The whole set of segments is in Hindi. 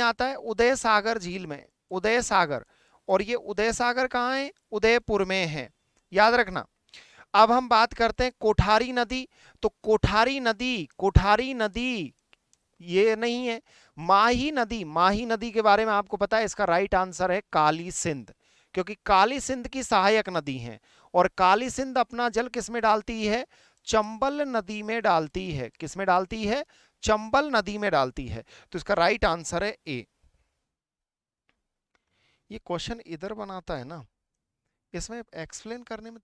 आता है उदय सागर झील में, उदय सागर। और ये उदय सागर कहाँ है? उदयपुर में है, याद रखना। अब हम बात करते हैं कोठारी नदी। तो कोठारी नदी, कोठारी नदी ये नहीं है। माही नदी, माही नदी के बारे में आपको पता है? इसका राइट आंसर है काली सिंध, क्योंकि काली सिंध की सहायक नदी है। और काली सिंध अपना जल किस में डालती है? चंबल नदी में डालती है। किस में डालती है? चंबल नदी में डालती है। तो इसका राइट आंसर है ए। ये क्वेश्चन इधर बनाता है ना, इसमें एक्सप्लेन करने में।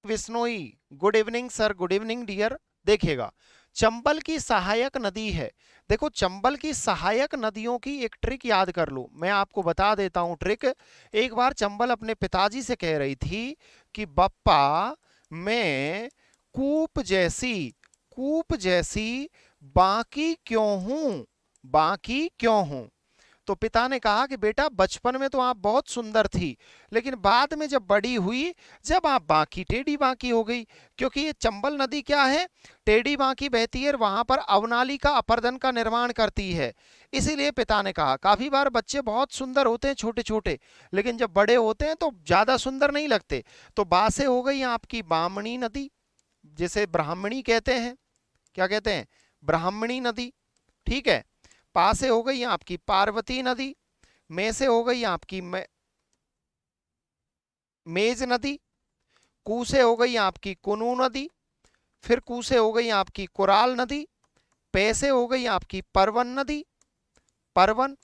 Vishnoi, good evening sir, good evening dear. देखिएगा, चंबल की सहायक नदी है। देखो, चंबल की सहायक नदियों की एक ट्रिक याद कर लो, मैं आपको बता देता हूं ट्रिक। एक बार चंबल अपने पिताजी से कह रही थी कि बप्पा, मैं कूप जैसी, कूप जैसी बाकी क्यों हूं, बाकी क्यों हूं। तो पिता ने कहा कि बेटा, बचपन में तो आप बहुत सुंदर थी, लेकिन बाद में जब बड़ी हुई, जब आप बाकी टेढ़ी बाकी हो गई। क्योंकि ये चंबल नदी क्या है? टेढ़ी बाकी बहती है, वहां पर अवनाली का अपर्दन का निर्माण करती है। इसीलिए पिता ने कहा, काफी बार बच्चे बहुत सुंदर होते हैं छोटे छोटे, लेकिन जब बड़े होते हैं तो ज्यादा सुंदर नहीं लगते। तो बा से हो गई आपकी बामणी नदी, जिसे ब्राह्मणी कहते हैं। क्या कहते हैं? ब्राह्मणी नदी। ठीक है। पा से हो गई आपकी पार्वती नदी। में से हो गई आपकी मेज नदी। कू से हो गई आपकी कुनू नदी। फिर कू से हो गई आपकी कुराल नदी। पे से हो गई आपकी परवन नदी, परवन।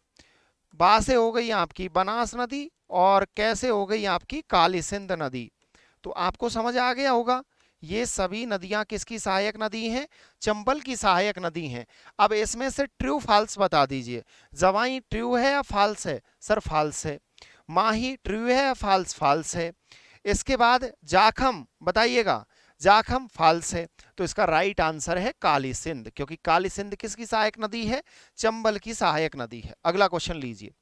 बा से हो गई आपकी बनास नदी। और कैसे हो गई आपकी काली सिंध नदी। तो आपको समझ आ गया होगा, ये सभी नदियां किसकी सहायक नदी हैं? चंबल की सहायक नदी हैं। अब इसमें से ट्रू फॉल्स बता दीजिए। जवाई ट्रू है या फॉल्स है? सर फॉल्स है। माही ट्रू है या फॉल्स? फॉल्स है। इसके बाद जाखम बताइएगा, जाखम फॉल्स है। तो इसका राइट आंसर है काली सिंध, क्योंकि काली सिंध किसकी सहायक नदी है? चंबल की सहायक नदी है। अगला क्वेश्चन लीजिए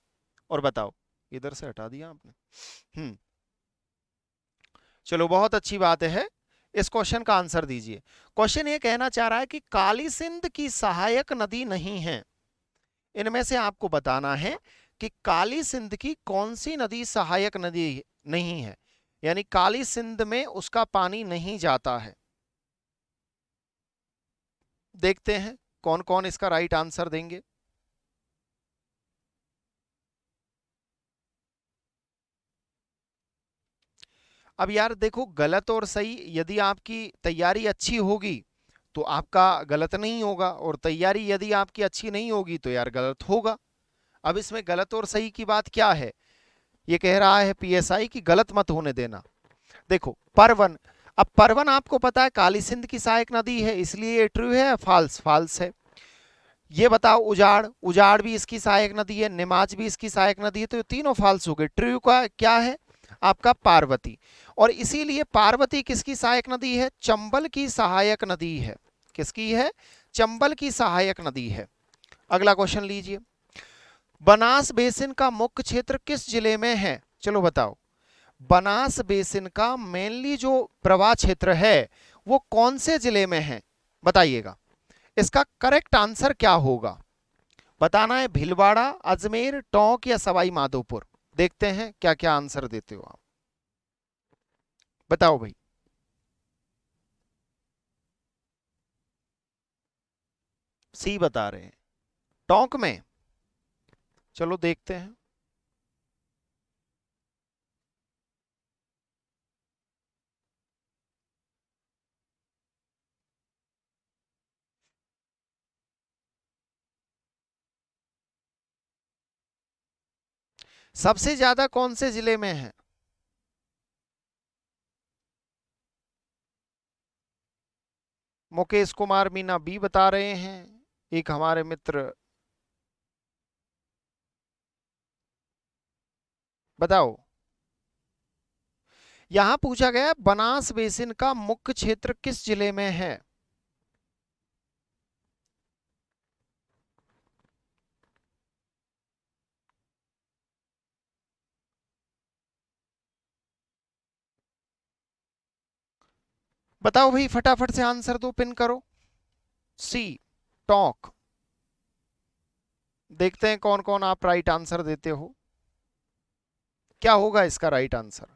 और बताओ। इधर से हटा दिया आपने। चलो, बहुत अच्छी बात है। इस क्वेश्चन का आंसर दीजिए। क्वेश्चन ये कहना चाह रहा है कि काली सिंध की सहायक नदी नहीं है। इनमें से आपको बताना है कि काली सिंध की कौन सी नदी सहायक नदी नहीं है, यानी काली सिंध में उसका पानी नहीं जाता है। देखते हैं कौन कौन इसका राइट आंसर देंगे। अब यार देखो, गलत और सही, यदि आपकी तैयारी अच्छी होगी तो आपका गलत नहीं होगा, और तैयारी यदि आपकी अच्छी नहीं होगी तो यार गलत होगा। अब इसमें गलत और सही की बात क्या है? ये कह रहा है पीएसआई कि गलत मत होने देना। देखो, परवन। अब परवन आपको पता है काली सिंध की सहायक नदी है, इसलिए ये ट्रू है। फॉल्स? फॉल्स है। ये बताओ, उजाड़, उजाड़ भी इसकी सहायक नदी है, निमाज भी इसकी सहायक नदी है। तो ये तीनों फॉल्स हो गए। ट्रू का क्या है आपका? पार्वती। और इसीलिए पार्वती किसकी सहायक नदी है? चंबल की सहायक नदी है। किसकी है? चंबल की सहायक नदी है। अगला क्वेश्चन लीजिए। बनास बेसिन का मुख्य क्षेत्र किस जिले में है? चलो बताओ। बनास बेसिन का मेनली जो प्रवाह क्षेत्र है वो कौन से जिले में है? बताइएगा। इसका करेक्ट आंसर क्या होगा? बताना है। भीलवाड़ा, अजमेर, टोंक या सवाई माधोपुर। देखते हैं क्या क्या आंसर देते हो आप। बताओ भाई। सी बता रहे हैं, टोंक में। चलो देखते हैं। सबसे ज्यादा कौन से जिले में है? मुकेश कुमार मीना बी बता रहे हैं। एक हमारे मित्र, बताओ। यहां पूछा गया बनास बेसिन का मुख्य क्षेत्र किस जिले में है। बताओ भाई, फटाफट से आंसर दो, पिन करो। सी, टॉक। देखते हैं कौन कौन आप राइट आंसर देते हो। क्या होगा इसका राइट आंसर?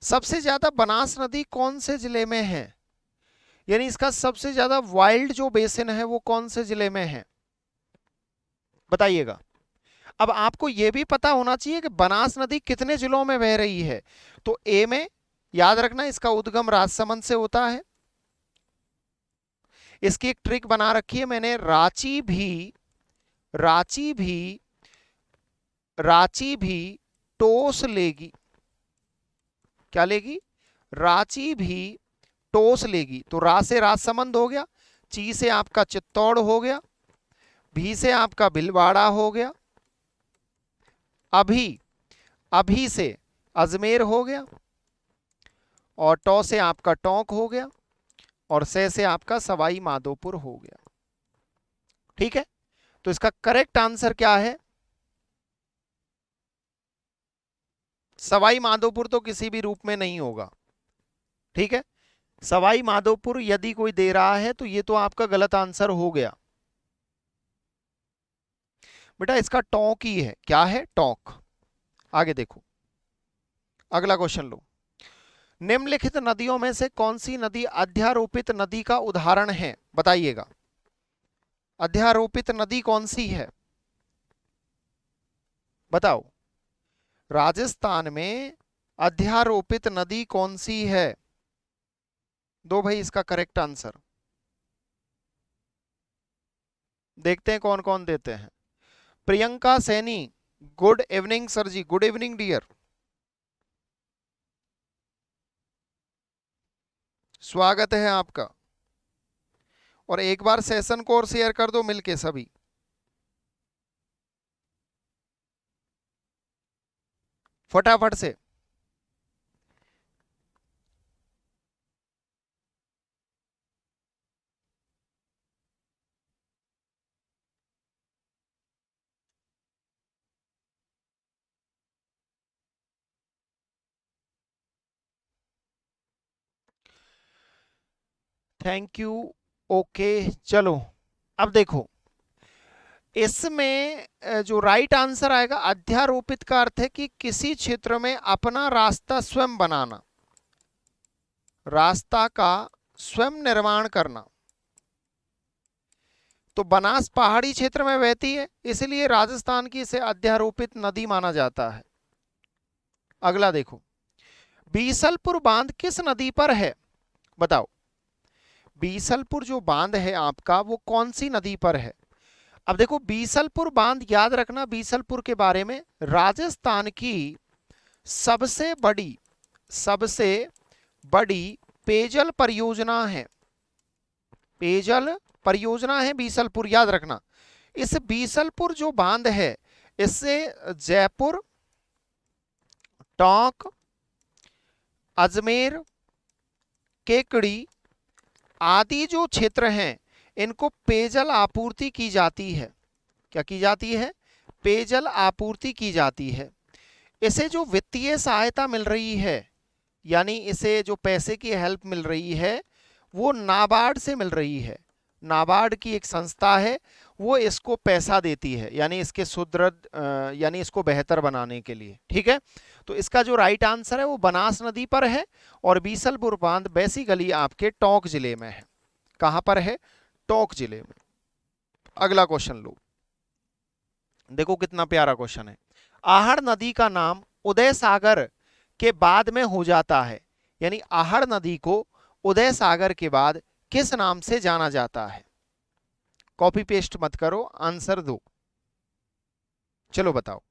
सबसे ज्यादा बनास नदी कौन से जिले में है? यानी इसका सबसे ज्यादा वाइल्ड जो बेसिन है वो कौन से जिले में है, बताइएगा। अब आपको यह भी पता होना चाहिए कि बनास नदी कितने जिलों में बह रही है। तो ए में, याद रखना इसका उद्गम राजसमंद से होता है। इसकी एक ट्रिक बना रखी है मैंने, रांची भी रांची भी टोस लेगी। क्या लेगी? रांची भी टोस लेगी। तो रा से राजसमंद हो गया, ची से आपका चित्तौड़ हो गया, भी से आपका भीलवाड़ा हो गया, अभी से अजमेर हो गया, और टौ से आपका टोंक हो गया, और से आपका सवाई माधोपुर हो गया। ठीक है, तो इसका करेक्ट आंसर क्या है? सवाई माधोपुर तो किसी भी रूप में नहीं होगा। ठीक है, सवाई माधोपुर यदि कोई दे रहा है तो ये तो आपका गलत आंसर हो गया। बेटा इसका टोंक ही है। क्या है? टोंक। आगे देखो, अगला क्वेश्चन लो। निम्नलिखित नदियों में से कौन सी नदी अध्यारोपित नदी का उदाहरण है, बताइएगा। अध्यारोपित नदी कौन सी है, बताओ। राजस्थान में अध्यारोपित नदी कौन सी है? दो भाई इसका करेक्ट आंसर। देखते हैं कौन कौन देते हैं। Priyanka Saini, good evening sir ji, good evening dear, स्वागत है आपका। और एक बार सेशन को और शेयर कर दो मिलके सभी। फटाफट से। Thank you. ओके, चलो अब देखो, इसमें जो राइट आंसर आएगा, अध्यारोपित का अर्थ है कि किसी क्षेत्र में अपना रास्ता स्वयं बनाना, रास्ता का स्वयं निर्माण करना। तो बनास पहाड़ी क्षेत्र में बहती है, इसलिए राजस्थान की इसे अध्यारोपित नदी माना जाता है। अगला देखो, बीसलपुर बांध किस नदी पर है, बताओ। बीसलपुर जो बांध है आपका वो कौन सी नदी पर है? अब देखो बीसलपुर बांध, याद रखना बीसलपुर के बारे में, राजस्थान की सबसे बड़ी पेयजल परियोजना है। पेयजल परियोजना है बीसलपुर, याद रखना। इस बीसलपुर जो बांध है, इससे जयपुर, टोंक, अजमेर, केकड़ी आदि जो क्षेत्र हैं, इनको पेयजल आपूर्ति की जाती है। क्या की जाती है? पेयजल आपूर्ति की जाती है। इसे जो वित्तीय सहायता मिल रही है, यानी इसे जो पैसे की हेल्प मिल रही है, वो नाबार्ड से मिल रही है। नाबार्ड की एक संस्था है, वो इसको पैसा देती है, यानी इसके सुदृढ़ यानी इसको बेहतर बनाने के लिए। ठीक है, तो इसका जो राइट आंसर है वो बनास नदी पर है, और बीसलपुर बांध बेसिकली आपके टोंक जिले में है। कहां पर है? टोंक जिले में। अगला क्वेश्चन लो, देखो कितना प्यारा क्वेश्चन है। आहड़ नदी का नाम उदय सागर के बाद में हो जाता है, यानी आहड़ नदी को उदय सागर के बाद किस नाम से जाना जाता है? कॉपी पेस्ट मत करो, आंसर दो। चलो बताओ।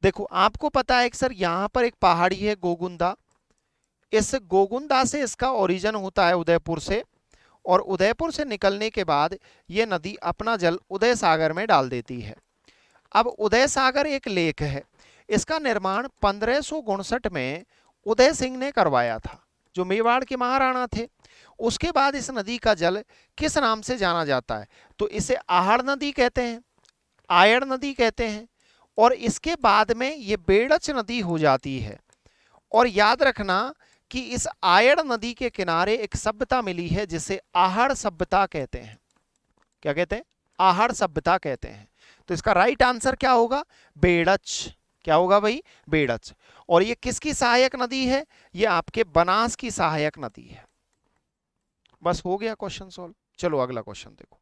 देखो आपको पता है कि सर यहां पर एक पहाड़ी है गोगुंदा, इस गोगुंदा से इसका ओरिजिन होता है उदयपुर से, और उदयपुर से निकलने के बाद यह नदी अपना जल उदय सागर में डाल देती है। अब उदय सागर एक लेक है, इसका निर्माण 1559 में उदय सिंह ने करवाया था। जो मेवाड़ के महाराणा थे। उसके बाद इस नदी का जल किस नाम से जाना जाता है? तो इसे आहड़ नदी कहते हैं, आयड़ नदी कहते हैं, और इसके बाद में ये बेड़च नदी हो जाती है। और याद रखना कि इस आयड़ नदी के किनारे एक सभ्यता मिली है जिसे आहड़ सभ्यता कहते हैं। क्या कहते हैं? आहड़ सभ्यता कहते हैं। तो इसका राइट आंसर क्या होगा? बेड़च। क्या होगा भाई? बेड़च। और ये किसकी सहायक नदी है? ये आपके बनास की सहायक नदी है। बस हो गया क्वेश्चन सॉल्व। चलो अगला क्वेश्चन देखो,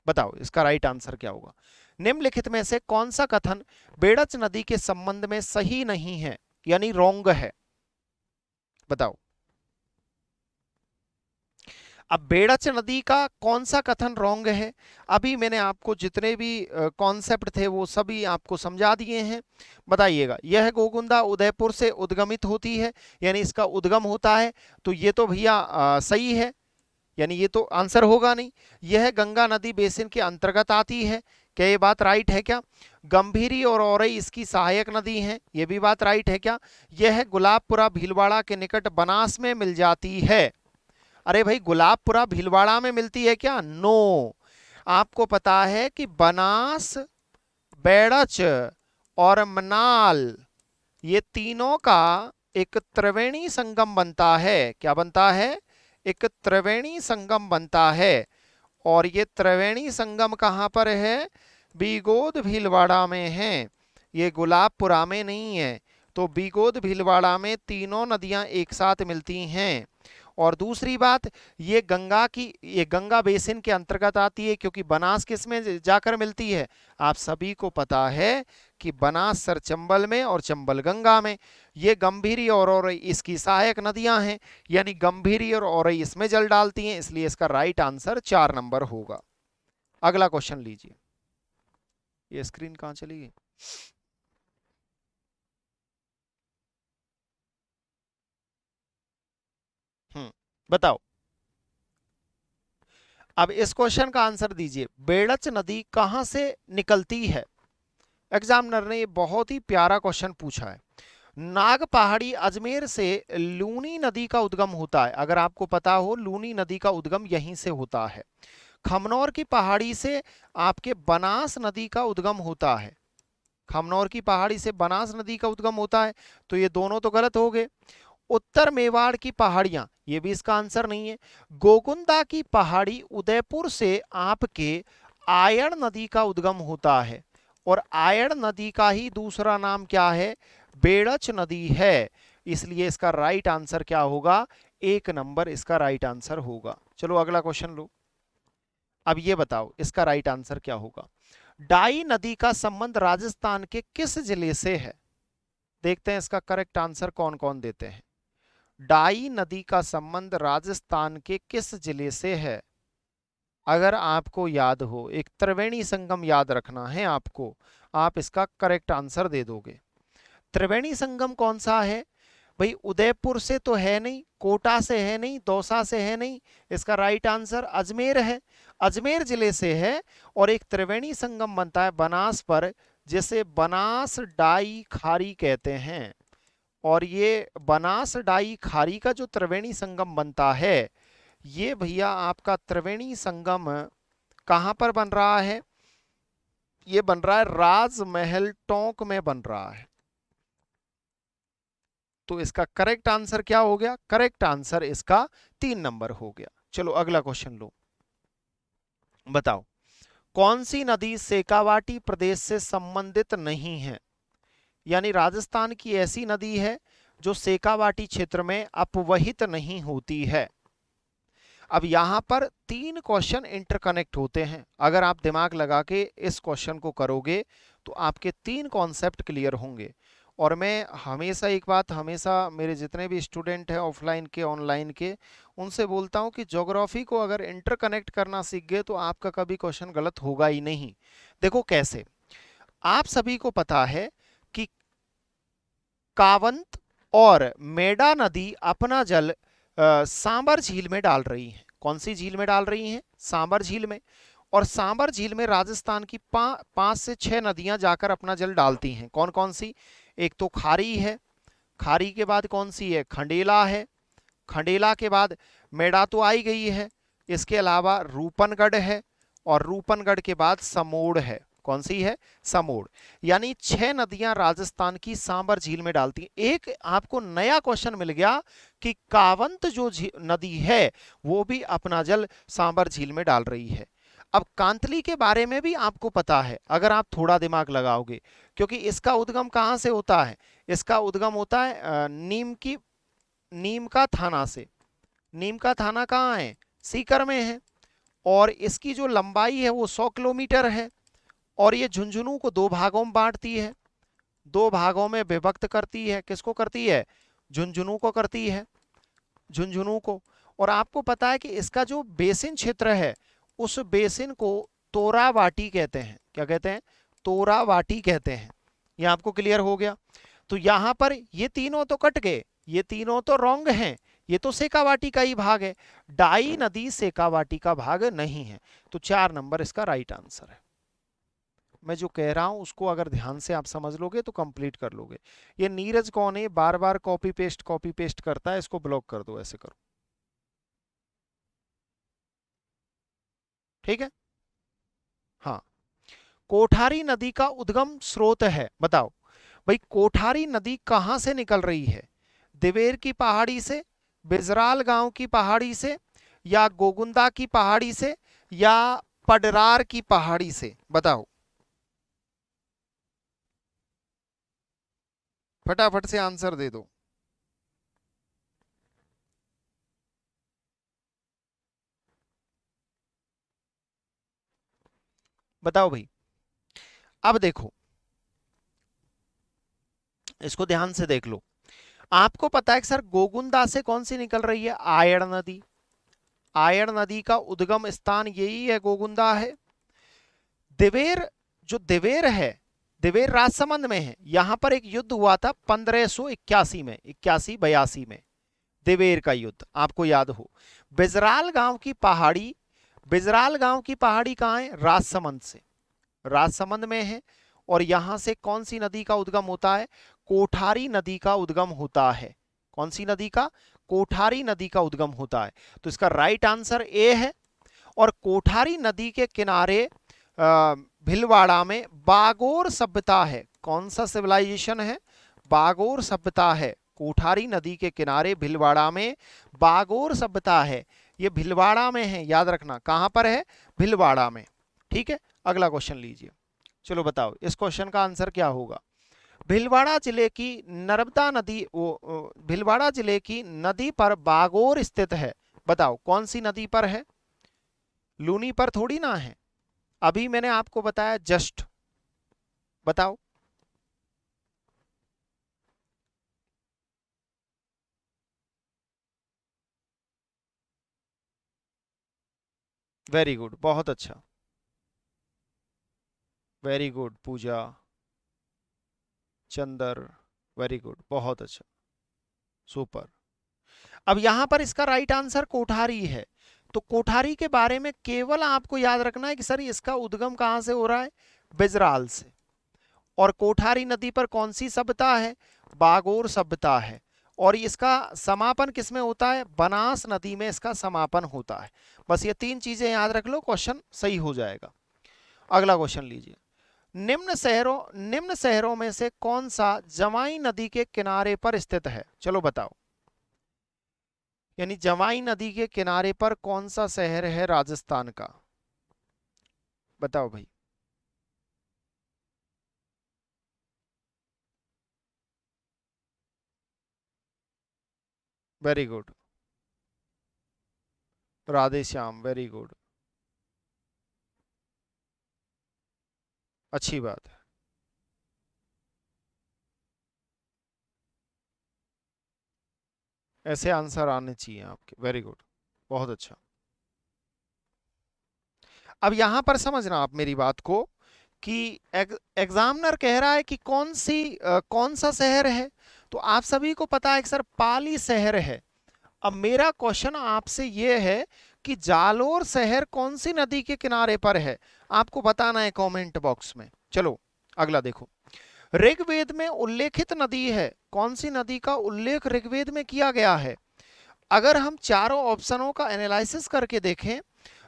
बताओ इसका राइट आंसर क्या होगा। निम्नलिखित में से कौन सा कथन बेड़च नदी के संबंध में सही नहीं है, यानी रॉन्ग है? बताओ। अब बेड़च नदी का कौन सा कथन रॉन्ग है? अभी मैंने आपको जितने भी कॉन्सेप्ट थे वो सभी आपको समझा दिए हैं। बताइएगा। यह गोगुंदा उदयपुर से उद्गमित होती है, यानी इसका उद्गम होता है, तो ये तो भैया सही है, यानी ये तो आंसर होगा नहीं। यह गंगा नदी बेसिन के अंतर्गत आती है, क्या ये बात राइट है क्या? गंभीरी और औरई इसकी सहायक नदी है, ये भी बात राइट है क्या? यह गुलाबपुरा भीलवाड़ा के निकट बनास में मिल जाती है। अरे भाई, गुलाबपुरा भीलवाड़ा में मिलती है क्या? नो। आपको पता है कि बनास, बेड़च और मनाल, ये तीनों का एक त्रिवेणी संगम बनता है। क्या बनता है? एक त्रिवेणी संगम बनता है। और ये त्रिवेणी संगम कहां पर है? बीगोद भीलवाड़ा में है, ये गुलाबपुरा में नहीं है। तो बीगोद भीलवाड़ा में तीनों नदियां एक साथ मिलती हैं। और दूसरी बात, ये गंगा बेसिन के अंतर्गत आती है, क्योंकि बनास किस में जाकर मिलती है? आप सभी को पता है कि बनास सर चंबल में और चंबल गंगा में। ये गंभीरी और औरई इसकी सहायक नदियां हैं, यानी गंभीरी और औरई इसमें जल डालती हैं, इसलिए इसका राइट आंसर 4 नंबर होगा। अगला क्वेश्चन लीजिए। ये स्क्रीन कहां चली गई? बताओ। अब इस क्वेश्चन का आंसर दीजिए। बेड़च नदी कहां से निकलती है? एग्जामिनर ने ये बहुत ही प्यारा क्वेश्चन पूछा है। नाग पहाड़ी अजमेर से लूनी नदी का उद्गम होता है। अगर आपको पता हो, लूनी नदी का उद्गम यहीं से होता है। खमनौर की पहाड़ी से आपके बनास नदी का उद्गम होता है। खमनौर की पहाड़ी से बनास नदी का उद्गम होता है, तो ये दोनों तो गलत हो गए। उत्तर मेवाड़ की पहाड़ियां, ये भी इसका आंसर नहीं है। गोकुंदा की पहाड़ी उदयपुर से आपके आयड़ नदी का उद्गम होता है, और आयड़ नदी का ही दूसरा नाम क्या है? बेड़च नदी है। इसलिए इसका राइट आंसर क्या होगा? 1 नंबर इसका राइट आंसर होगा। चलो अगला क्वेश्चन लो। अब ये बताओ इसका राइट आंसर क्या होगा। डाई नदी का संबंध राजस्थान के किस जिले से है? देखते हैं इसका करेक्ट आंसर कौन कौन देते हैं। डाई नदी का संबंध राजस्थान के किस जिले से है? अगर आपको याद हो, एक त्रिवेणी संगम याद रखना है आपको, आप इसका करेक्ट आंसर दे दोगे। त्रिवेणी संगम कौन सा है भाई? उदयपुर से तो है नहीं, कोटा से है नहीं, दौसा से है नहीं। इसका राइट आंसर अजमेर है, अजमेर जिले से है। और एक त्रिवेणी संगम बनता है बनास पर, जिसे बनास डाई खारी कहते हैं। और ये बनास डाई खारी का जो त्रिवेणी संगम बनता है, ये भैया आपका त्रिवेणी संगम कहां पर बन रहा है? ये बन रहा है राजमहल टोंक में बन रहा है। तो इसका करेक्ट आंसर क्या हो गया? करेक्ट आंसर इसका 3 नंबर हो गया। चलो अगला क्वेश्चन लो। बताओ कौन सी नदी शेखावाटी प्रदेश से संबंधित नहीं है? यानी राजस्थान की ऐसी नदी है जो शेखावाटी क्षेत्र में अपवहित नहीं होती है। अब यहां पर 3 क्वेश्चन इंटरकनेक्ट होते हैं। अगर आप दिमाग लगा के इस क्वेश्चन को करोगे तो आपके 3 कॉन्सेप्ट क्लियर होंगे। और मैं हमेशा एक बात हमेशा मेरे जितने भी स्टूडेंट हैं ऑफलाइन के ऑनलाइन के, उनसे बोलता हूं कि ज्योग्राफी को अगर इंटरकनेक्ट करना सीख गए तो आपका कभी क्वेश्चन गलत होगा ही नहीं। देखो कैसे। आप सभी को पता है कि कावंत और मेडा नदी अपना जल सांबर झील में डाल रही हैं। कौन सी झील में डाल रही हैं? सांबर झील में। और सांबर झील में राजस्थान की 5 से 6 नदियां जाकर अपना जल डालती हैं। कौन कौन सी? एक तो खारी है, खारी के बाद कौन सी है? खंडेला है, खंडेला के बाद मेड़ा तो आई गई है, इसके अलावा रूपनगढ़ है, और रूपनगढ़ के बाद समोड़ है। कौन सी है? समोड़। यानी 6 नदियां राजस्थान की सांबर झील में डालती हैं। एक आपको नया क्वेश्चन मिल गया कि कावंत जो नदी है वो भी अपना जल सांबर झील में डाल रही है। अब कांतली के बारे में भी आपको पता है अगर आप थोड़ा दिमाग लगाओगे, क्योंकि इसका उद्गम कहां से होता है? इसका उद्गम होता है नीम का थाना से। नीम का थाना कहाँ है? सीकर में है। और इसकी जो लंबाई है वो 100 किलोमीटर है। और ये झुंझुनू को 2 भागों में बांटती है, 2 भागों में विभक्त करती है। किसको करती है? झुंझुनू को करती है, झुंझुनू को। और आपको पता है कि इसका जो बेसिन क्षेत्र है उस बेसिन को तोरावाटी कहते हैं। क्या कहते हैं? तोरावाटी कहते हैं। ये आपको क्लियर हो गया? तो यहां पर ये तीनों तो कट गए, ये तीनों तो रॉन्ग हैं, ये तो शेखावाटी का ही भाग है। डाई नदी शेखावाटी का भाग नहीं है। तो 4 नंबर इसका राइट आंसर है। मैं जो कह रहा हूं उसको अगर ध्यान से आप समझ लोगे तो कंप्लीट कर लोगे। ये नीरज कौन है? बार बार कॉपी पेस्ट करता है, इसको ब्लॉक कर दो, ऐसे करो। ठीक है? हाँ। कोठारी नदी का उद्गम स्रोत है, बताओ भाई कोठारी नदी कहां से निकल रही है? दिवेर की पहाड़ी से, बिजराल गांव की पहाड़ी से, या गोगुंदा की पहाड़ी से, या पडरार की पहाड़ी से? बताओ फटाफट से आंसर दे दो। बताओ भाई। अब देखो, इसको ध्यान से देख लो। आपको पता है कि सर गोगुंदा से कौन सी निकल रही है? आयड़ नदी। आयड़ नदी का उद्गम स्थान यही है, गोगुंदा है। दिवेर, जो दिवेर है, दिवेर राजसमंद में है। यहां पर एक युद्ध हुआ था 1581 में, 81-82 में, दिवेर का युद्ध, आपको याद हो। बिजराल गांव की पहाड़ी, बिजराल गांव की पहाड़ी कहां है? राजसमंद से, राजसमंद में है। और यहां से कौन सी नदी का उद्गम होता है? कोठारी नदी का उद्गम होता है। कौन सी नदी का? कोठारी नदी का उद्गम होता है। तो इसका राइट आंसर ए है। और कोठारी नदी के किनारे भीलवाड़ा में बागोर सभ्यता है। कौन सा सिविलाइजेशन है? बागोर सभ्यता है। कोठारी नदी के किनारे भीलवाड़ा में बागोर सभ्यता है। ये भीलवाड़ा में है, याद रखना। कहां पर है? भीलवाड़ा में। ठीक है, अगला क्वेश्चन लीजिए। चलो बताओ इस क्वेश्चन का आंसर क्या होगा? भीलवाड़ा जिले की नर्मदा नदी, भीलवाड़ा जिले की नदी पर बागोर स्थित है। बताओ कौन सी नदी पर है? लूनी पर थोड़ी ना है, अभी मैंने आपको बताया जस्ट। बताओ। वेरी गुड, बहुत अच्छा। वेरी गुड पूजा, चंदर, वेरी गुड, बहुत अच्छा, सुपर। अब यहां पर इसका राइट आंसर कोठारी है। तो कोठारी के बारे में केवल आपको याद रखना है कि सर इसका उद्गम कहां से हो रहा है? बिजराल से। और कोठारी नदी पर कौन सी सभ्यता है? बागोर सभ्यता है। और इसका समापन किसमें होता है? बनास नदी में इसका समापन होता है। बस ये 3 चीजें याद रख लो, क्वेश्चन सही हो जाएगा। अगला क्वेश्चन लीजिए। निम्न शहरों में से कौन सा जवाई नदी के किनारे पर स्थित है? चलो बताओ। यानी जवाई नदी के किनारे पर कौन सा शहर है राजस्थान का? बताओ भाई। Very good, Radhe Shyam, very good, अच्छी बात है। ऐसे आंसर आने चाहिए आपके, वेरी गुड, बहुत अच्छा। अब यहां पर समझना आप मेरी बात को कि एग्जामिनर कह रहा है कि कौन सा शहर है। तो आप सभी को पता है कि सर पाली शहर है। अब मेरा क्वेश्चन आपसे यह है कि जालोर शहर कौन सी नदी के किनारे पर है? आपको बताना है कमेंट बॉक्स में। चलो अगला देखो। ऋग्वेद में उल्लेखित नदी है, कौन सी नदी का उल्लेख ऋग्वेद में किया गया है? अगर हम चारों ऑप्शनों का एनालिसिस करके देखें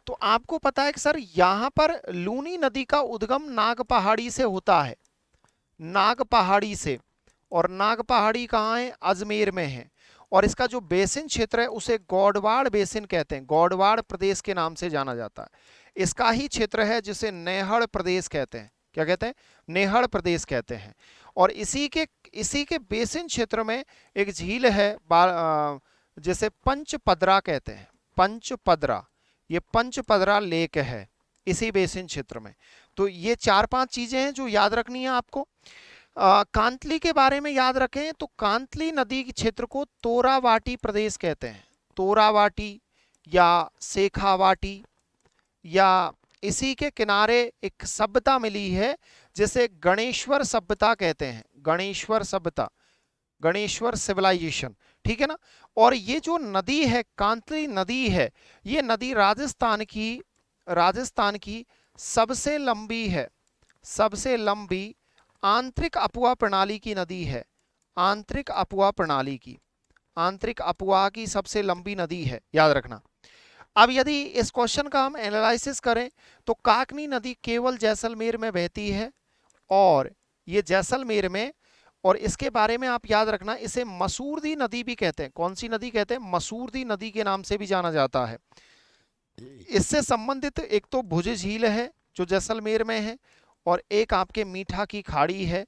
तो आपको पता है कि सर यहां पर लूनी नदी का उद्गम नाग पहाड़ी से होता है, नाग पहाड़ी से। और नाग पहाड़ी कहाँ है? अजमेर में है। और इसका जो बेसिन क्षेत्र है उसे गौडवाड़ बेसिन कहते हैं, गौडवाड़ प्रदेश के नाम से जाना जाता है। इसका ही क्षेत्र है जिसे नेहड़ प्रदेश कहते हैं। क्या कहते हैं? नेहड़ प्रदेश कहते हैं। और इसी के बेसिन क्षेत्र में एक झील है जिसे पंचपदरा कहते हैं, पंचपदरा। ये पंचपदरा लेक है इसी बेसिन क्षेत्र में। तो ये 4-5 चीजें हैं जो याद रखनी है आपको। कांतली के बारे में याद रखें तो कांतली नदी के क्षेत्र को तोरावाटी प्रदेश कहते हैं, तोरावाटी या शेखावाटी। या इसी के किनारे एक सभ्यता मिली है जिसे गणेश्वर सभ्यता कहते हैं, गणेश्वर सभ्यता, गणेश्वर सिविलाइजेशन। ठीक है ना। और ये जो नदी है, कांतली नदी है, ये नदी राजस्थान की सबसे लंबी है, सबसे लंबी आंतरिक अपवा प्रणाली की नदी है, आंतरिक अपवा प्रणाली की, आंतरिक अपवा की सबसे लंबी नदी है, याद रखना। अब यदि इस क्वेश्चन का हम एनालिसिस करें तो काकनी नदी केवल जैसलमेर में बहती है, और ये जैसलमेर में, और इसके बारे में आप याद रखना इसे मसूरदी नदी भी कहते हैं। कौन सी नदी कहते हैं? मसूरदी नदी के नाम से भी जाना जाता है। इससे संबंधित एक तो भुज झील है जो जैसलमेर में है, और एक आपके मीठा की खाड़ी है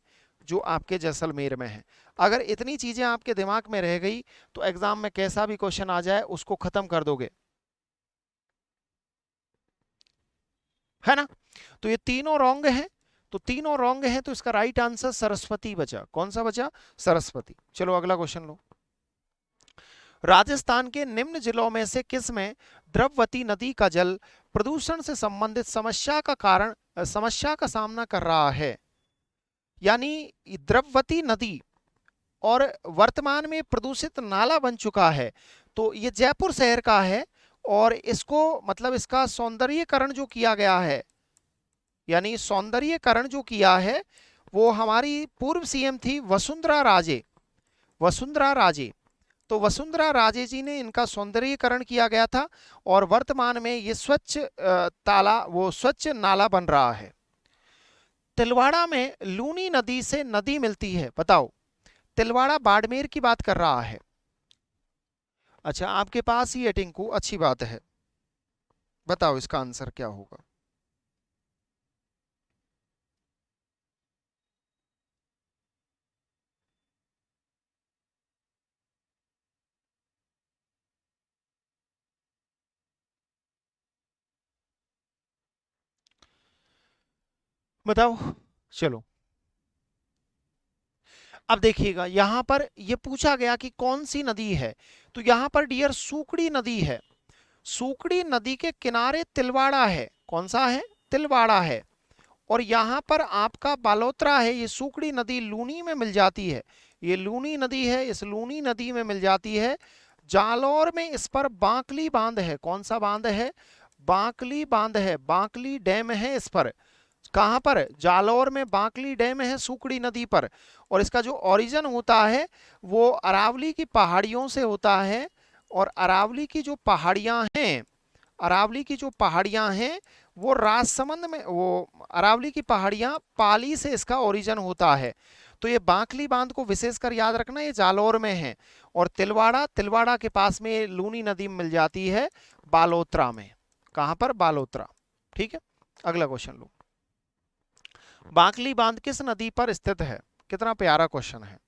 जो आपके जैसलमेर में है। अगर इतनी चीजें आपके दिमाग में रह गई तो एग्जाम में कैसा भी क्वेश्चन आ जाए उसको खत्म कर दोगे, है ना। तो ये तीनों रॉन्ग हैं, तो तीनों रॉन्ग हैं, तो इसका राइट आंसर सरस्वती बचा। कौन सा बचा? सरस्वती। चलो अगला क्वेश्चन लो। राजस्थान के निम्न जिलों में से किस में द्रववती नदी का जल प्रदूषण से संबंधित समस्या का सामना कर रहा है? यानी द्रववती नदी और वर्तमान में प्रदूषित नाला बन चुका है। तो ये जयपुर शहर का है, और इसको मतलब इसका सौंदर्यीकरण जो किया गया है, यानी सौंदर्यीकरण जो किया है वो हमारी पूर्व सीएम थी वसुंधरा राजे, वसुंधरा राजे। तो वसुंधरा राजे जी ने इनका सौंदर्यीकरण किया गया था, और वर्तमान में ये स्वच्छ नाला बन रहा है। तिलवाड़ा में लूनी नदी से नदी मिलती है, बताओ। तिलवाड़ा बाड़मेर की बात कर रहा है। अच्छा, आपके पास ही है टिंकू, अच्छी बात है। बताओ इसका आंसर क्या होगा? बताओ। चलो अब देखिएगा, यहां पर यह पूछा गया कि कौन सी नदी है, तो यहां पर डियर सूकड़ी नदी है। सूकड़ी नदी के किनारे तिलवाड़ा है। कौन सा है? तिलवाड़ा है। और यहां पर आपका बालोतरा है। ये सूकड़ी नदी लूनी में मिल जाती है, ये लूनी नदी है, इस लूनी नदी में मिल जाती है। जालौर में इस पर बांकली बांध है। कौन सा बांध है? बांकली बांध है, बांकली डैम है इस पर। कहां पर? जालौर में बांकली डैम है सूकड़ी नदी पर। और इसका जो ओरिजिन होता है वो अरावली की पहाड़ियों से होता है। और अरावली की जो पहाड़ियां हैं, अरावली की जो पहाड़ियां हैं वो राजसमंद में, वो अरावली की पहाड़ियां पाली से इसका ओरिजिन होता है। तो ये बांकली बांध को विशेषकर याद रखना, ये जालौर में है। और तिलवाड़ा के पास में लूनी नदी मिल जाती है बालोतरा में। कहां पर? बालोतरा। ठीक है, अगला क्वेश्चन लो। बांकली बांध किस नदी पर स्थित है? कितना प्यारा क्वेश्चन है।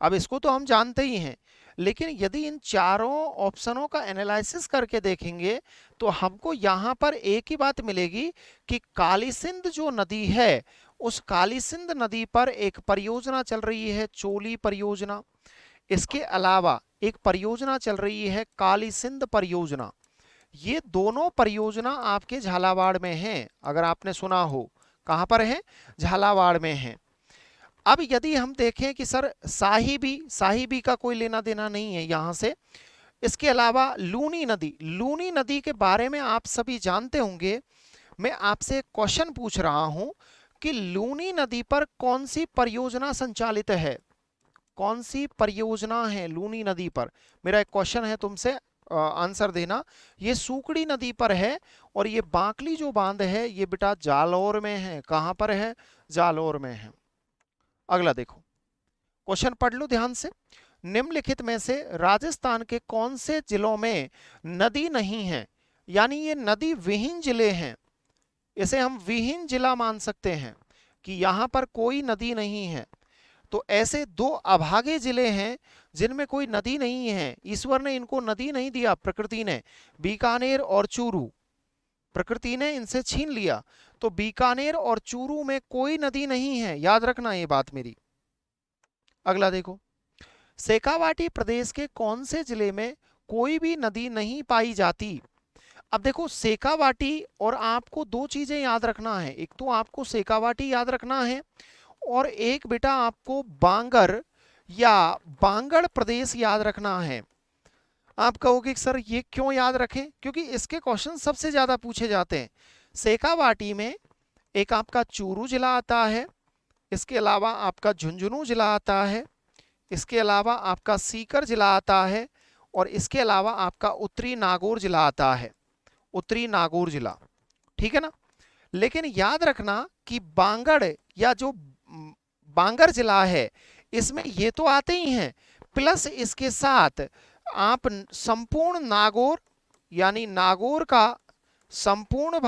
अब इसको तो हम जानते ही हैं, लेकिन यदि इन चारों ऑप्शनों का एनालिसिस करके देखेंगे तो हमको यहां पर एक ही बात मिलेगी कि काली सिंध जो नदी है, उस काली सिंध नदी पर एक परियोजना चल रही है, चोली परियोजना। इसके अलावा एक परियोजना चल रही है काली सिंध परियोजना। ये दोनों परियोजना आपके झालावाड़ में हैं, अगर आपने सुना हो। कहां पर है? झालावाड़ में है। अब यदि हम देखें कि सर साहिबी का कोई लेना देना नहीं है यहां से। इसके अलावा लूनी नदी के बारे में आप सभी जानते होंगे। मैं आपसे एक क्वेश्चन पूछ रहा हूं कि लूनी नदी पर कौन सी परियोजना संचालित है? कौन सी परियोजना है लूनी नदी पर? मेरा एक क्वेश्चन है तुमसे, आंसर देना। ये सूकड़ी नदी पर है और ये बांकली जो बांध है ये बेटा जालौर में है। कहां पर है? जालौर में है। अगला देखो, क्वेश्चन पढ़ लो ध्यान से। निम्नलिखित में से राजस्थान के कौन से जिलों में नदी नहीं है? यानी ये नदी विहीन जिले हैं, इसे हम विहीन जिला मान सकते हैं कि यहां पर कोई नदी नहीं है। तो ऐसे दो अभागे जिले हैं जिनमें कोई नदी नहीं है, ईश्वर ने इनको नदी नहीं दिया, प्रकृति ने। बीकानेर और चूरू, प्रकृति ने इनसे छीन लिया। तो बीकानेर और चूरू में कोई नदी नहीं है, याद रखना ये बात मेरी। अगला देखो, शेखावाटी प्रदेश के कौन से जिले में कोई भी नदी नहीं पाई जाती? अब देखो शेखावाटी, और आपको दो चीजें याद रखना है, एक तो आपको शेखावाटी याद रखना है और एक बेटा आपको बांगर या बांगड़ प्रदेश याद रखना है। आप कहोगे सर ये क्यों याद रखें? क्योंकि इसके क्वेश्चन सबसे ज्यादा पूछे जाते हैं। शेखावाटी में एक आपका चूरू जिला आता है, इसके अलावा आपका झुंझुनू जिला आता है, इसके अलावा आपका सीकर जिला आता है और इसके अलावा आपका उत्तरी नागौर जिला आता है, उत्तरी नागौर जिला। ठीक है ना? लेकिन याद रखना कि बांगड़ या जो बांगर जिला है इसमें ये तो आते ही हैं, प्लस इसके साथ आप संपूर्ण नागौर यानी नागौर का संपूर्ण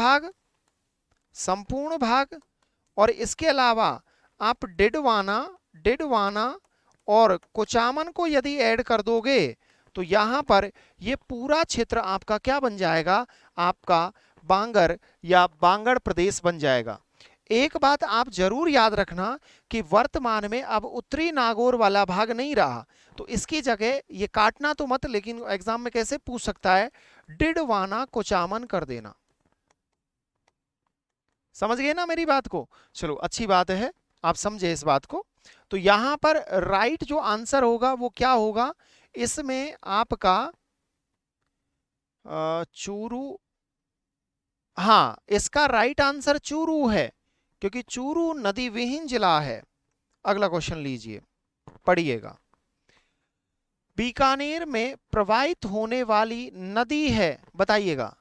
भाग और इसके अलावा आप डिडवाना और कुचामन को यदि ऐड कर दोगे तो यहां पर ये पूरा क्षेत्र आपका क्या बन जाएगा? आपका बांगर या बांगड़ प्रदेश बन जाएगा। एक बात आप जरूर याद रखना कि वर्तमान में अब उत्तरी नागौर वाला भाग नहीं रहा, तो इसकी जगह ये काटना तो मत, लेकिन एग्जाम में कैसे पूछ सकता है, डिडवाना कुचामन कर देना। समझ गए ना मेरी बात को? चलो अच्छी बात है, आप समझे इस बात को। तो यहां पर राइट जो आंसर होगा वो क्या होगा? इसमें आपका चूरू, हाँ इसका राइट आंसर चूरू है क्योंकि चूरू नदी विहीन जिला है। अगला क्वेश्चन लीजिए, पढ़िएगा। बीकानेर में प्रवाहित होने वाली नदी है, बताइएगा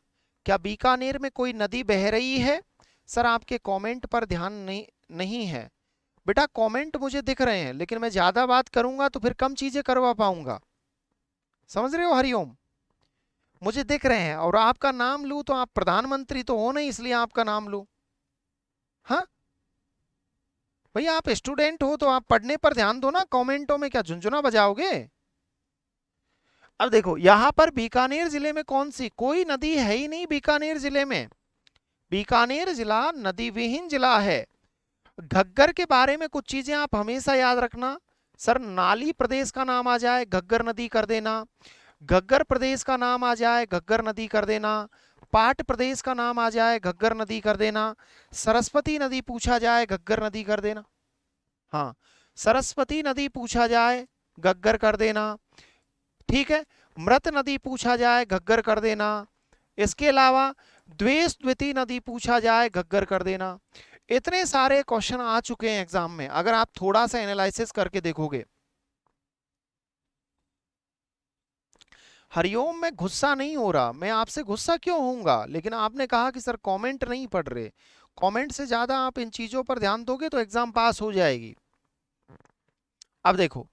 क्या बीकानेर में कोई नदी बह रही है? सर आपके कमेंट पर ध्यान नहीं है बेटा, कमेंट मुझे दिख रहे हैं लेकिन मैं ज्यादा बात करूंगा तो फिर कम चीजें करवा पाऊंगा। समझ रहे हो? हरिओम, मुझे दिख रहे हैं और आपका नाम लूं तो आप प्रधानमंत्री तो हो नहीं, इसलिए आपका नाम लूं। हाँ भैया आप स्टूडेंट हो तो आप पढ़ने पर ध्यान दो ना, कमेंटों में क्या झुंझुना बजाओगे? अब देखो यहां पर बीकानेर जिले में कौन सी, कोई नदी है ही नहीं बीकानेर जिले में। बीकानेर जिला नदी विहीन जिला है। घग्गर के बारे में कुछ चीजें आप हमेशा याद रखना। सर नाली प्रदेश का नाम आ जाए घग्गर नदी कर देना, घग्गर प्रदेश का नाम आ जाए घग्गर नदी कर देना, पाट प्रदेश का नाम आ जाए घग्गर नदी कर देना, सरस्वती नदी पूछा जाए घग्गर नदी कर देना। हाँ सरस्वती नदी पूछा जाए घग्गर कर देना, ठीक है। मृत नदी पूछा जाए घग्गर कर देना। इसके अलावा द्वेषद्विती नदी पूछा जाए घग्गर कर देना। इतने सारे क्वेश्चन आ चुके हैं एग्जाम में, अगर आप थोड़ा सा एनालिसिस करके देखोगे। हरिओम में गुस्सा नहीं हो रहा, मैं आपसे गुस्सा क्यों होऊंगा, लेकिन आपने कहा कि सर कमेंट नहीं पढ़ रहे। कमेंट से ज्यादा आप इन चीजों पर ध्यान दोगे तो एग्जाम पास हो जाएगी। अब देखो,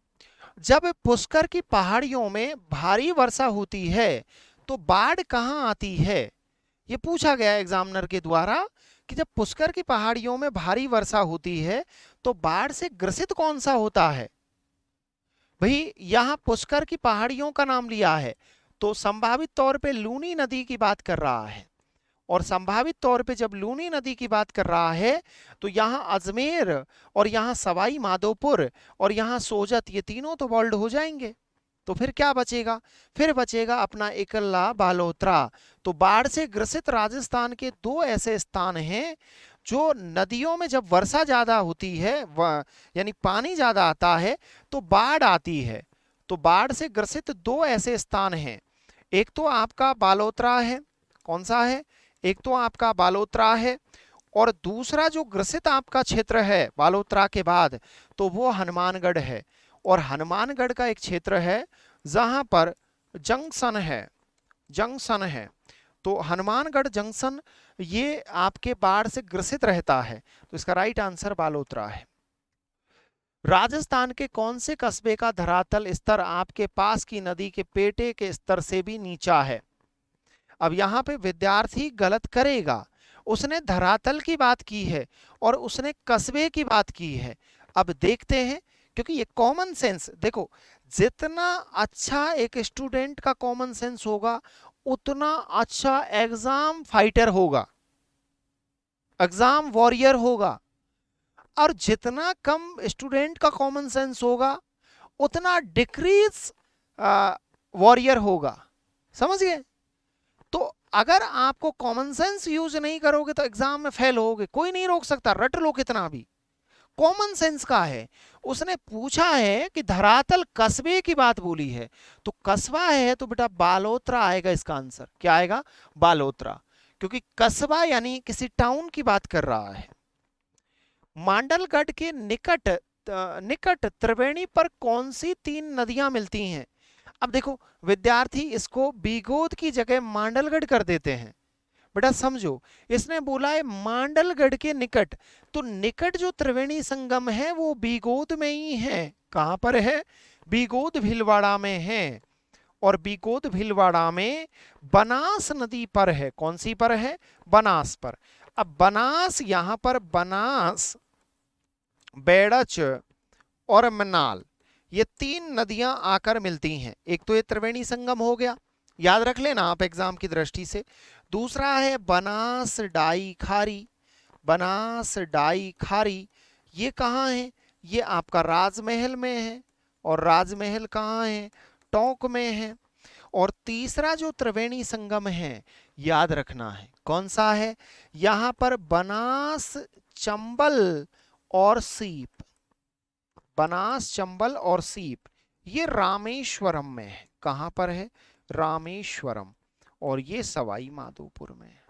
जब पुष्कर की पहाड़ियों में भारी वर्षा होती है तो बाढ़ कहां आती है? ये पूछा गया एग्जामिनर के द्वारा कि जब पुष्कर की पहाड़ियों में भारी वर्षा होती है तो बाढ़ से ग्रसित कौन सा होता है? भाई यहां पुष्कर की पहाड़ियों का नाम लिया है तो संभावित तौर पे लूनी नदी की बात कर रहा है, और संभावित तौर पे जब लूनी नदी की बात कर रहा है तो यहां अजमेर और यहां सवाई माधोपुर और यहां सोजत, ये तीनों तो बोल्ड हो जाएंगे। तो फिर क्या बचेगा? फिर बचेगा अपना एकल्ला बालोतरा। तो बाढ़ से ग्रसित राजस्थान के दो ऐसे स्थान हैं जो नदियों में जब वर्षा ज्यादा होती है यानी पानी ज्यादा आता है तो बाढ़ आती है। तो बाढ़ से ग्रसित दो ऐसे स्थान हैं, एक तो आपका बालोतरा है, कौन सा है? एक तो आपका बालोतरा है, और दूसरा जो ग्रसित आपका क्षेत्र है बालोतरा के बाद तो वो हनुमानगढ़ है। और हनुमानगढ़ का एक क्षेत्र है जहां पर जंक्शन है, जंक्शन है। तो हनुमानगढ़ जंक्शन ये आपके बाढ़ से ग्रसित रहता है, तो इसका राइट आंसर बालोतरा है। राजस्थान के कौन से कस्बे का धरातल स्तर आपके पास की नदी के पेटे के स्तर से भी नीचा है? अब यहाँ पे विद्यार्थी गलत करेगा, उसने धरातल की बात की है और उसने कस्बे की बात की है। अब देखते हैं, क्योंकि ये कॉमन सेंस, देखो जितना अच्छा एक स्टूडेंट का कॉमन सेंस होगा उतना अच्छा एग्जाम फाइटर होगा, एग्जाम वॉरियर होगा। और जितना कम स्टूडेंट का कॉमन सेंस होगा उतना डिक्रीज वॉरियर होगा। समझ गए? तो अगर आपको कॉमन सेंस यूज नहीं करोगे तो एग्जाम में फेल होगे, कोई नहीं रोक सकता, रट लो कितना भी। कॉमन सेंस का है, उसने पूछा है कि धरातल कस्बे की बात बोली है, तो कस्बा है तो बेटा बालोतरा आएगा इसका आंसर। क्या आएगा? बालोतरा, क्योंकि कस्बा यानी किसी टाउन की बात कर रहा है। मांडलगढ़ के निकट निकट त्रिवेणी पर कौन सी 3 नदियां मिलती हैं? अब देखो विद्यार्थी इसको बीगोद की जगह मांडलगढ़ कर देते हैं। बेटा समझो, इसने बोला है मांडलगढ़ के निकट, तो निकट जो त्रिवेणी संगम है वो बीगोद में ही है। कहां पर है? बीगोद भीलवाड़ा में है। और बीगोद भीलवाड़ा में बनास नदी पर है। कौन सी पर है? बनास पर। अब बनास, यहां पर बनास, बेड़च और मनाल, ये 3 नदियां आकर मिलती हैं। एक तो ये त्रिवेणी संगम हो गया, याद रख लेना आप एग्जाम की दृष्टि से। दूसरा है बनास डाई खारी, बनास डाई खारी, ये कहाँ है? ये आपका राजमहल में है, और राजमहल कहाँ है? टोंक में है। और तीसरा जो त्रिवेणी संगम है, याद रखना है कौन सा है? यहां पर बनास, चंबल और सीप, बनास, चंबल और सीप, ये रामेश्वरम में है। कहां पर है? रामेश्वरम। और ये सवाई माधोपुर में है।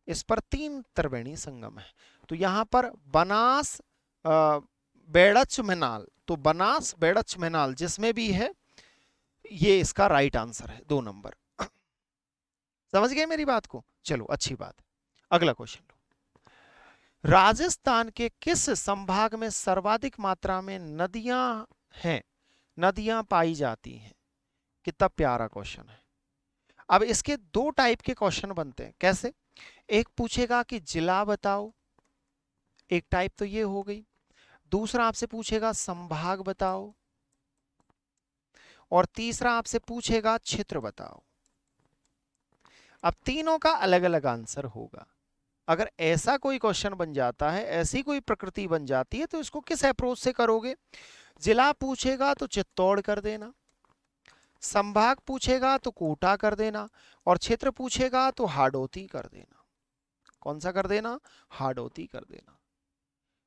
इस पर 3 त्रिवेणी संगम है। तो यहां पर बनास, बेड़च, मेनाल, तो बनास, बेड़च, मेनाल जिसमें भी है, ये इसका राइट आंसर है 2 नंबर। समझ गए मेरी बात को? चलो अच्छी बात। अगला क्वेश्चन, राजस्थान के किस संभाग में सर्वाधिक मात्रा में नदियां हैं, नदियां पाई जाती हैं? कितना प्यारा क्वेश्चन है। अब इसके 2 टाइप के क्वेश्चन बनते हैं। कैसे? एक पूछेगा कि जिला बताओ, एक टाइप तो ये हो गई। दूसरा आपसे पूछेगा संभाग बताओ, और तीसरा आपसे पूछेगा क्षेत्र बताओ। अब तीनों का अलग अलग आंसर होगा। अगर ऐसा कोई क्वेश्चन बन जाता है, ऐसी कोई प्रकृति बन जाती है, तो इसको किस अप्रोच से करोगे? जिला पूछेगा तो चित्तौड़ कर देना, संभाग पूछेगा तो कोटा कर देना, और क्षेत्र पूछेगा तो हाडोती कर देना। कौन सा कर देना? हाडोती कर देना।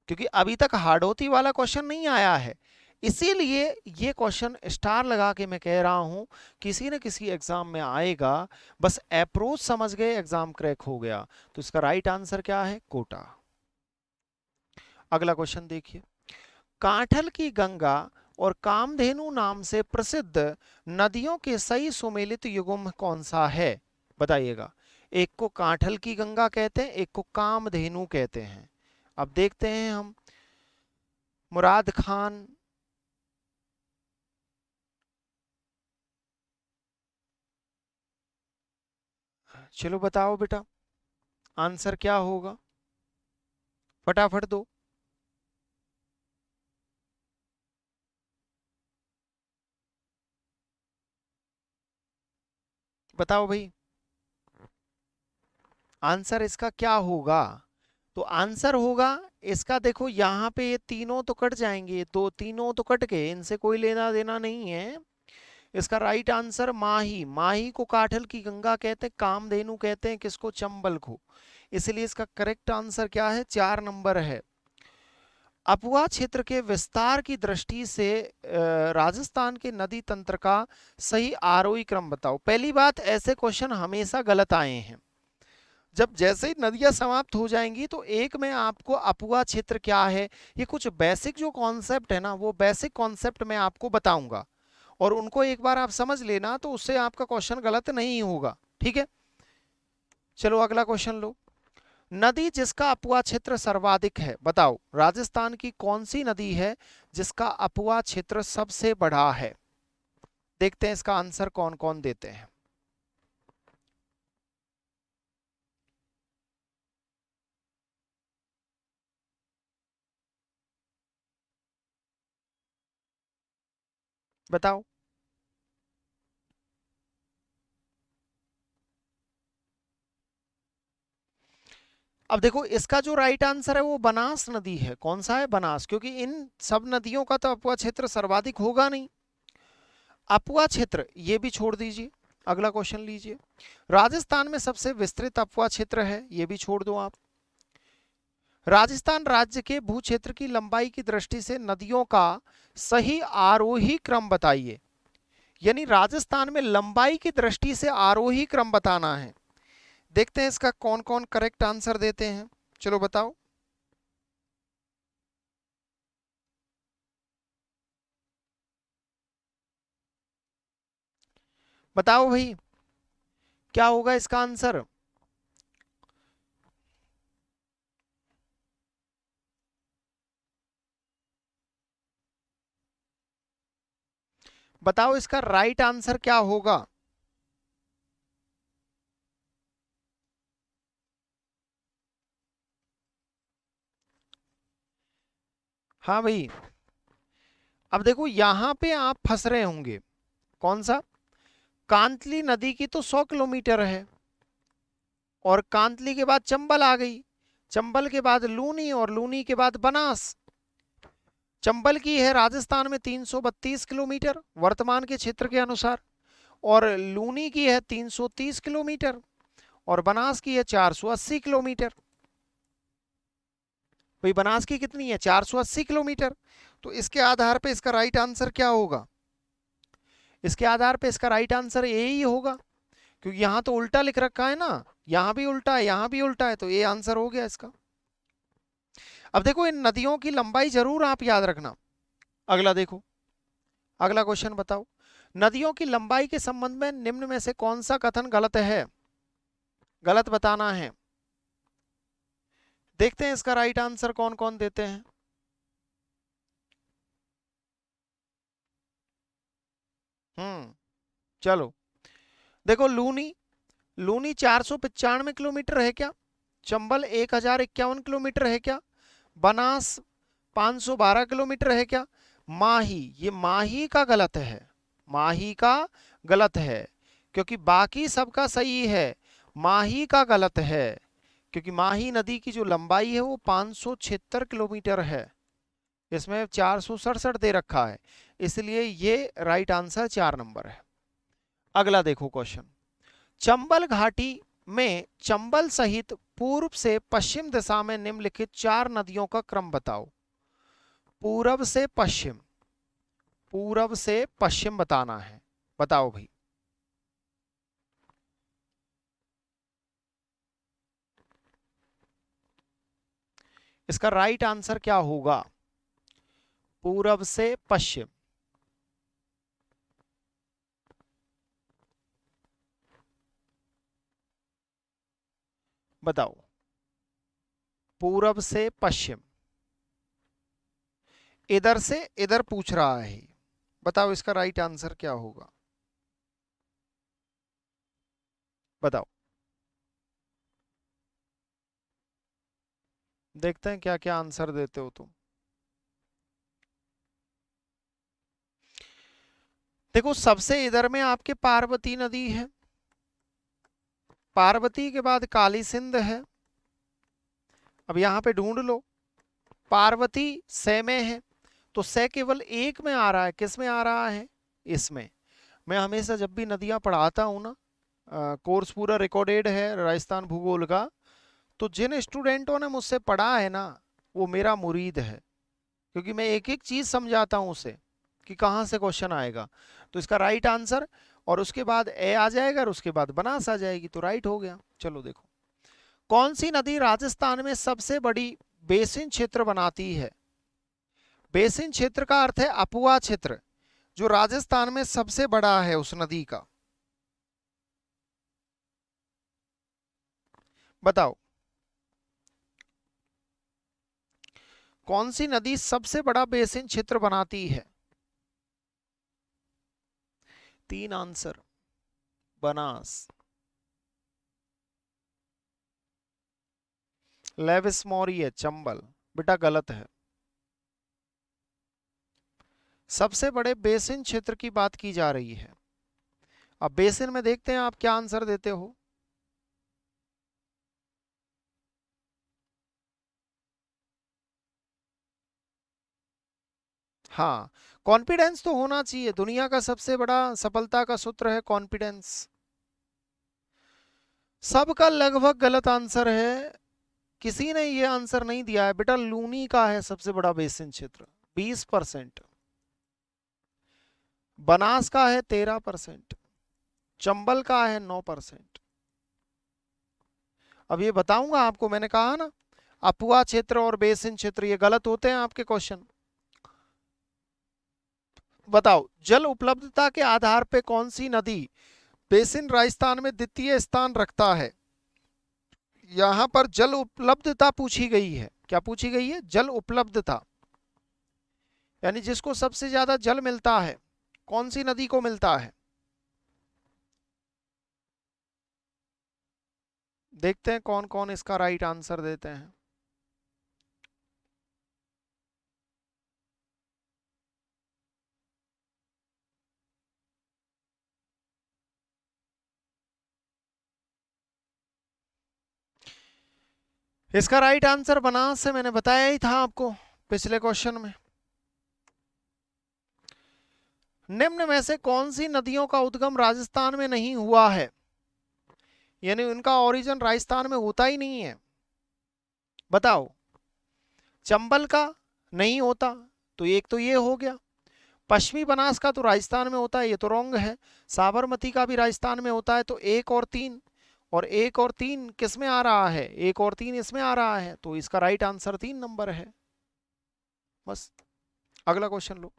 क्योंकि अभी तक हाडोती वाला क्वेश्चन नहीं आया है, इसीलिए ये क्वेश्चन स्टार लगा के मैं कह रहा हूं किसी न किसी एग्जाम में आएगा। बस अप्रोच समझ गए, एग्जाम क्रैक हो गया। तो इसका राइट आंसर क्या है? कोटा। अगला क्वेश्चन देखिए, कांठल की गंगा और कामधेनु नाम से प्रसिद्ध नदियों के सही सुमेलित युग्म कौन सा है? बताइएगा। एक को कांठल की गंगा कहते हैं, एक को कामधेनु कहते हैं। अब देखते हैं हम। मुराद खान, चलो बताओ बेटा आंसर क्या होगा, फटाफट दो। बताओ भाई आंसर इसका क्या होगा? तो आंसर होगा इसका, देखो यहाँ पे ये तीनों तो कट जाएंगे, तो तीनों तो कट गए, इनसे कोई लेना देना नहीं है। इसका राइट आंसर माही, माही को काठल की गंगा कहते हैं, कामधेनु कहते हैं किसको? चंबल को। इसलिए इसका करेक्ट आंसर क्या है? 4 नंबर है। अपुआ क्षेत्र के विस्तार की दृष्टि से राजस्थान के नदी तंत्र का सही आरोही क्रम बताओ। पहली बात, ऐसे क्वेश्चन हमेशा गलत आए हैं। जब जैसे ही नदियां समाप्त हो जाएंगी तो एक में आपको अपुआ क्षेत्र क्या है, ये कुछ बेसिक जो कॉन्सेप्ट है ना, वो बेसिक कॉन्सेप्ट मैं आपको बताऊंगा, और उनको एक बार आप समझ लेना तो उससे आपका क्वेश्चन गलत नहीं होगा। ठीक है, चलो अगला क्वेश्चन लो। नदी जिसका अपुआ क्षेत्र सर्वाधिक है, बताओ राजस्थान की कौन सी नदी है जिसका अपुआ क्षेत्र सबसे बड़ा है। देखते हैं इसका आंसर कौन कौन देते हैं। बताओ। अब देखो इसका जो राइट आंसर है वो बनास नदी है। कौन सा है? बनास, क्योंकि इन सब नदियों का तो अपुआ क्षेत्र सर्वाधिक होगा नहीं। अपुआ क्षेत्र ये भी छोड़ दीजिए, अगला क्वेश्चन लीजिए। राजस्थान में सबसे विस्तृत अपुआ क्षेत्र है, ये भी छोड़ दो आप। राजस्थान राज्य के भू क्षेत्र की लंबाई की दृष्टि से नदियों का सही आरोही क्रम बताइए। यानी राजस्थान में लंबाई की दृष्टि से आरोही क्रम बताना है। देखते हैं इसका कौन कौन करेक्ट आंसर देते हैं, चलो बताओ। बताओ भाई, क्या होगा इसका आंसर? बताओ इसका राइट आंसर क्या होगा? हाँ भाई, अब देखो यहां पे आप फंस रहे होंगे। कौन सा? कांतली नदी की तो 100 किलोमीटर है, और कांतली के बाद चंबल आ गई, चंबल के बाद लूनी, और लूनी के बाद बनास। चंबल की है राजस्थान में 332 किलोमीटर वर्तमान के क्षेत्र के अनुसार, और लूनी की है 330 किलोमीटर, और बनास की है 480 किलोमीटर। भाई बनास की कितनी है? 480 किलोमीटर। तो इसके आधार पे इसका राइट आंसर क्या होगा? इसके आधार पे इसका राइट आंसर ए ही होगा, क्योंकि यहां तो उल्टा लिख रखा है ना, यहां भी उल्टा है, यहां भी उल्टा है, तो ए आंसर हो गया इसका। अब देखो इन नदियों की लंबाई जरूर आप याद रखना। अगला देखो, अगला क्वेश्चन बताओ। नदियों की लंबाई के संबंध में निम्न में से कौन सा कथन गलत है? गलत बताना है। देखते हैं इसका राइट आंसर कौन कौन देते हैं। चलो देखो, लूनी, लूनी 495 किलोमीटर है क्या? चंबल 1051 किलोमीटर है क्या? बनास 512 किलोमीटर है क्या? माही, ये माही का गलत है, माही का गलत है, क्योंकि बाकी सबका सही है, माही का गलत है, क्योंकि माही नदी की जो लंबाई है वो 576 किलोमीटर है, इसमें 467 दे रखा है, इसलिए ये राइट आंसर 4 नंबर है। अगला देखो क्वेश्चन। चंबल घाटी में चंबल सहित पूर्व से पश्चिम दिशा में निम्नलिखित 4 नदियों का क्रम बताओ। पूरब से पश्चिम, पूरब से पश्चिम बताना है, बताओ भाई। इसका राइट आंसर क्या होगा? पूरब से पश्चिम, बताओ। पूरब से पश्चिम, इधर से इधर पूछ रहा है, बताओ इसका राइट आंसर क्या होगा? बताओ, देखते हैं क्या क्या आंसर देते हो तुम। देखो सबसे इधर में आपके पार्वती नदी है, पार्वती के बाद काली सिंध है। अब यहां पे ढूंढ लो, पार्वती से में है, तो से केवल एक में आ रहा है, किस में आ रहा है? इसमें। मैं हमेशा जब भी नदियां पढ़ाता हूं ना, कोर्स पूरा रिकॉर्डेड है राजस्थान भूगोल का, तो जिन स्टूडेंटों ने मुझसे पढ़ा है ना, वो मेरा मुरीद है, क्योंकि मैं एक एक चीज समझाता हूं उसे कि कहाँ से क्वेश्चन आएगा। तो इसका राइट आंसर, और उसके बाद ए आ जाएगा, और उसके बाद बनास आ जाएगी, तो राइट हो गया। चलो देखो, कौन सी नदी राजस्थान में सबसे बड़ी बेसिन क्षेत्र बनाती है? बेसिन क्षेत्र का अर्थ है अपुआ क्षेत्र, जो राजस्थान में सबसे बड़ा है उस नदी का। बताओ कौन सी नदी सबसे बड़ा बेसिन क्षेत्र बनाती है? तीन आंसर। बनास, लेविस मौर्य, चंबल। बेटा गलत है। सबसे बड़े बेसिन क्षेत्र की बात की जा रही है। अब बेसिन में देखते हैं आप क्या आंसर देते हो। हाँ, कॉन्फिडेंस तो होना चाहिए। दुनिया का सबसे बड़ा सफलता का सूत्र है कॉन्फिडेंस। सबका लगभग गलत आंसर है। किसी ने ये आंसर नहीं दिया है बेटा। लूनी का है सबसे बड़ा बेसिन क्षेत्र, 20%। बनास का है 13%। चंबल का है 9%। अब ये बताऊंगा आपको, मैंने कहा ना अपुआ क्षेत्र और बेसिन क्षेत्र ये गलत होते हैं आपके क्वेश्चन। बताओ जल उपलब्धता के आधार पे कौन सी नदी बेसिन राजस्थान में द्वितीय स्थान रखता है? यहां पर जल उपलब्धता पूछी गई है। क्या पूछी गई है? जल उपलब्धता, यानी जिसको सबसे ज्यादा जल मिलता है, कौन सी नदी को मिलता है? देखते हैं कौन कौन इसका राइट आंसर देते हैं। इसका राइट आंसर बनास से, मैंने बताया ही था आपको पिछले क्वेश्चन में। निम्न में से कौन सी नदियों का उद्गम राजस्थान में नहीं हुआ है? यानी उनका ओरिजिन राजस्थान में होता ही नहीं है। बताओ। चंबल का नहीं होता, तो एक तो ये हो गया। पश्चिमी बनास का तो राजस्थान में होता है, ये तो रॉन्ग है। साबरमती का भी राजस्थान में होता है, तो एक और तीन। और एक और तीन किस में आ रहा है? एक और तीन इसमें आ रहा है, तो इसका राइट आंसर 3 नंबर है। बस। अगला क्वेश्चन लो।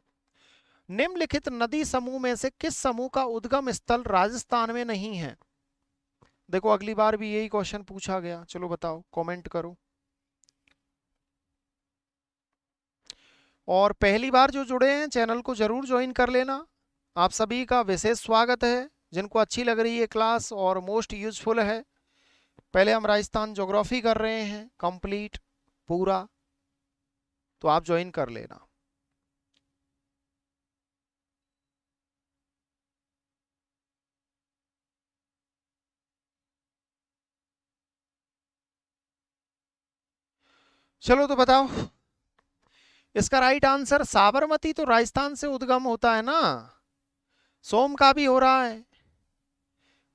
निम्नलिखित नदी समूह में से किस समूह का उद्गम स्थल राजस्थान में नहीं है? देखो अगली बार भी यही क्वेश्चन पूछा गया। चलो बताओ, कमेंट करो। और पहली बार जो जुड़े हैं चैनल को जरूर ज्वाइन कर लेना। आप सभी का विशेष स्वागत है। जिनको अच्छी लग रही है क्लास और मोस्ट यूजफुल है, पहले हम राजस्थान ज्योग्राफी कर रहे हैं कंप्लीट पूरा, तो आप ज्वाइन कर लेना। चलो तो बताओ। इसका राइट आंसर साबरमती तो राजस्थान से उद्गम होता है ना। सोम का भी हो रहा है,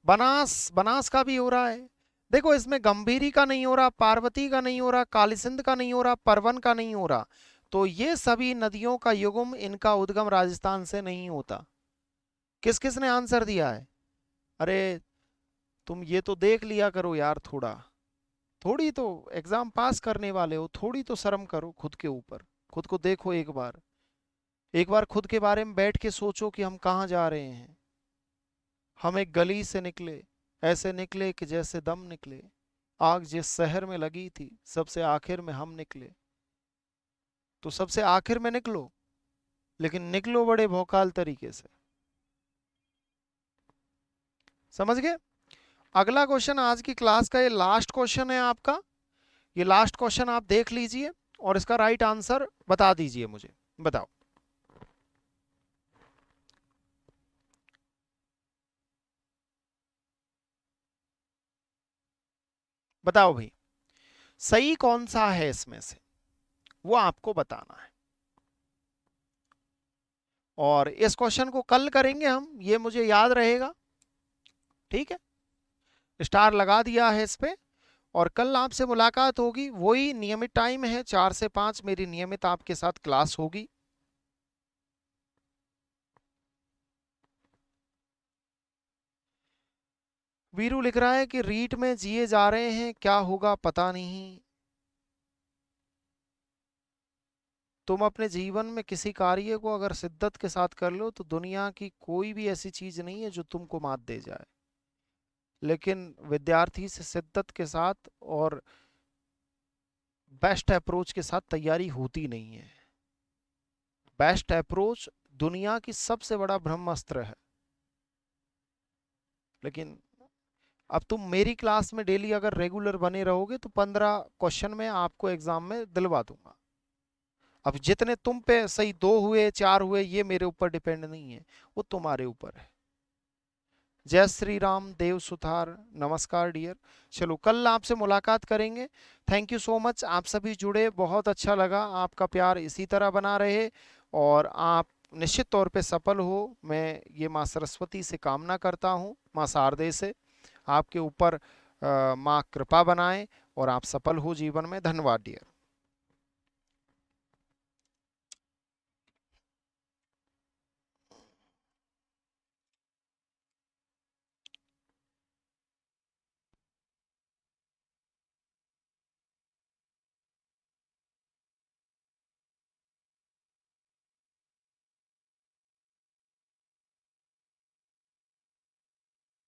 बनास बनास का भी हो रहा है। देखो इसमें गंभीरी का नहीं हो रहा, पार्वती का नहीं हो रहा, कालीसिंध का नहीं हो रहा, परवन का नहीं हो रहा। तो ये सभी नदियों का युग्म, इनका उद्गम राजस्थान से नहीं होता। किस किस ने आंसर दिया है? अरे तुम ये तो देख लिया करो यार। थोड़ा थोड़ी तो एग्जाम पास करने वाले हो, थोड़ी तो शर्म करो खुद के ऊपर। खुद को देखो एक बार। एक बार खुद के बारे में बैठ के सोचो कि हम कहाँ जा रहे हैं। हम एक गली से निकले, ऐसे निकले कि जैसे दम निकले। आग जिस शहर में लगी थी, सबसे आखिर में हम निकले। तो सबसे आखिर में निकलो, लेकिन निकलो बड़े भौकाल तरीके से। समझ गए? अगला क्वेश्चन आज की क्लास का ये लास्ट क्वेश्चन है आपका। ये लास्ट क्वेश्चन आप देख लीजिए और इसका राइट आंसर बता दीजिए मुझे। बताओ। बताओ भाई, सही कौन सा है इसमें से, वो आपको बताना है। और इस क्वेश्चन को कल करेंगे हम, ये मुझे याद रहेगा। ठीक है, स्टार लगा दिया है इस पे। और कल आपसे मुलाकात होगी, वही नियमित टाइम है, 4 से 5 मेरी नियमित आपके साथ क्लास होगी। वीरू लिख रहा है कि रीट में जिए जा रहे हैं, क्या होगा पता नहीं। तुम अपने जीवन में किसी कार्य को अगर शिद्दत के साथ कर लो तो दुनिया की कोई भी ऐसी चीज नहीं है जो तुमको मात दे जाए। लेकिन विद्यार्थी से शिद्दत के साथ और बेस्ट अप्रोच के साथ तैयारी होती नहीं है। बेस्ट अप्रोच दुनिया की सबसे बड़ा ब्रह्मास्त्र है। लेकिन अब तुम मेरी क्लास में डेली अगर रेगुलर बने रहोगे तो 15 क्वेश्चन में आपको एग्जाम में दिलवा दूंगा। अब जितने तुम पे सही 2 हुए 4 हुए ये मेरे ऊपर डिपेंड नहीं है, वो तुम्हारे ऊपर है। जय श्री राम देव सुथार, नमस्कार डियर। चलो कल आपसे मुलाकात करेंगे। थैंक यू सो मच, आप सभी जुड़े, बहुत अच्छा लगा। आपका प्यार इसी तरह बना रहे और आप निश्चित तौर पे सफल हो, मैं ये माँ सरस्वती से कामना करता हूँ, माँ शारदे से आपके ऊपर माँ कृपा बनाए और आप सफल हो जीवन में। धन्यवाद डियर।